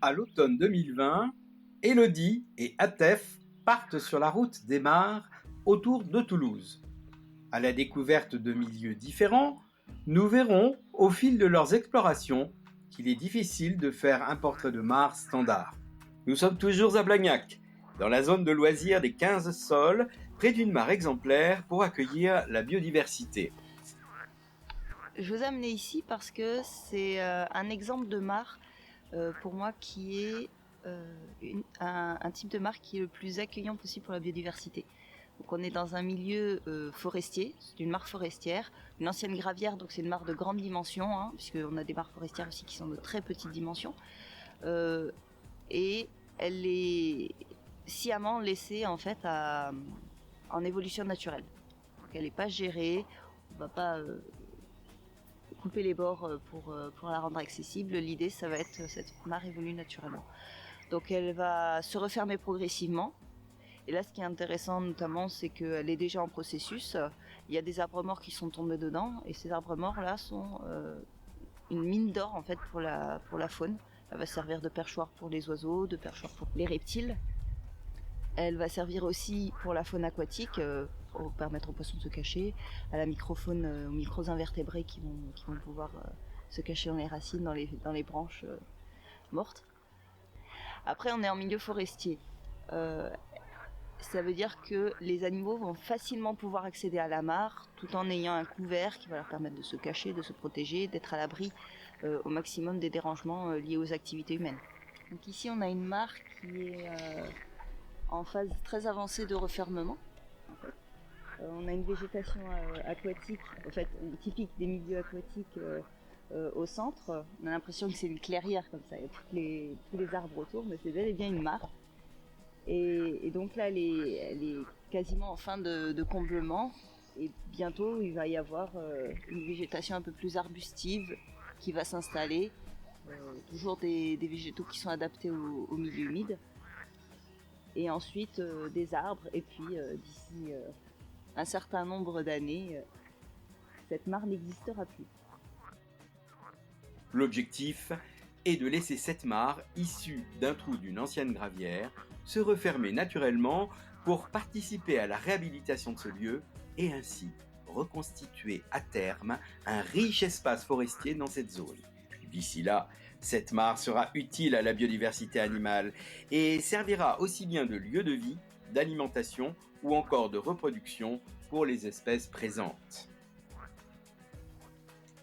à l'automne 2020, Élodie et Atef partent sur la route des mares autour de Toulouse. À la découverte de milieux différents, nous verrons au fil de leurs explorations qu'il est difficile de faire un portrait de mare standard. Nous sommes toujours à Blagnac, dans la zone de loisirs des 15 sols, près d'une mare exemplaire pour accueillir la biodiversité. Je vous ai amené ici parce que c'est un exemple de mare pour moi qui est un type de mare qui est le plus accueillant possible pour la biodiversité. Donc on est dans un milieu forestier, c'est une mare forestière, une ancienne gravière, donc c'est une mare de grande dimension, hein, puisqu'on a des mares forestières aussi qui sont de très petites dimensions. Et elle est sciemment laissée en fait en évolution naturelle. Donc elle n'est pas gérée, on ne va pas couper les bords pour la rendre accessible. L'idée, ça va être cette mare évolue naturellement. Donc elle va se refermer progressivement. Et là, ce qui est intéressant notamment, c'est qu'elle est déjà en processus. Il y a des arbres morts qui sont tombés dedans, et ces arbres morts là sont une mine d'or en fait pour la faune. Elle va servir de perchoir pour les oiseaux, de perchoir pour les reptiles. Elle va servir aussi pour la faune aquatique, pour permettre aux poissons de se cacher, à la microfaune, aux micro-invertébrés qui vont pouvoir se cacher dans les racines, dans les branches mortes. Après, on est en milieu forestier. Ça veut dire que les animaux vont facilement pouvoir accéder à la mare tout en ayant un couvert qui va leur permettre de se cacher, de se protéger, d'être à l'abri au maximum des dérangements liés aux activités humaines. Donc ici, on a une mare qui est en phase très avancée de refermement. On a une végétation aquatique, en fait, typique des milieux aquatiques au centre. On a l'impression que c'est une clairière comme ça, il y a tous les arbres autour, mais c'est bel et bien une mare. Et donc là, elle est quasiment en fin de comblement. Et bientôt, il va y avoir une végétation un peu plus arbustive qui va s'installer. Toujours des végétaux qui sont adaptés au milieu humide. Et ensuite, des arbres. Et puis, d'ici un certain nombre d'années, cette mare n'existera plus. L'objectif est de laisser cette mare, issue d'un trou d'une ancienne gravière, se refermer naturellement pour participer à la réhabilitation de ce lieu et ainsi reconstituer à terme un riche espace forestier dans cette zone. D'ici là, cette mare sera utile à la biodiversité animale et servira aussi bien de lieu de vie, d'alimentation ou encore de reproduction pour les espèces présentes.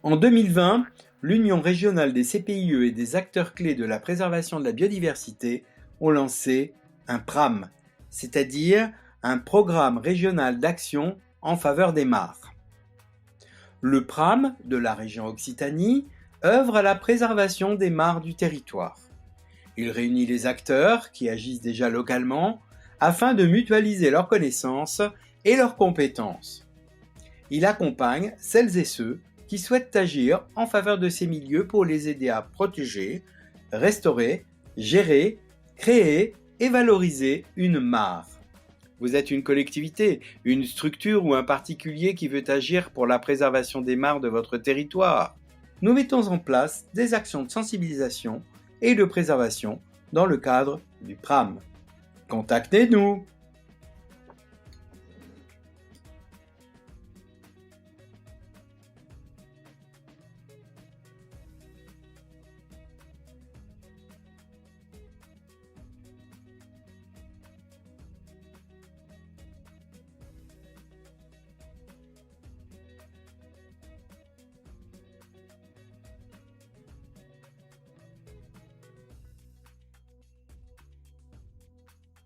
En 2020, l'Union régionale des CPIE et des acteurs clés de la préservation de la biodiversité ont lancé un PRAM, c'est-à-dire un programme régional d'action en faveur des mares. Le PRAM de la région Occitanie œuvre à la préservation des mares du territoire. Il réunit les acteurs qui agissent déjà localement afin de mutualiser leurs connaissances et leurs compétences. Il accompagne celles et ceux qui souhaitent agir en faveur de ces milieux pour les aider à protéger, restaurer, gérer, créer et valoriser une mare. Vous êtes une collectivité, une structure ou un particulier qui veut agir pour la préservation des mares de votre territoire. Nous mettons en place des actions de sensibilisation et de préservation dans le cadre du PRAM. Contactez-nous!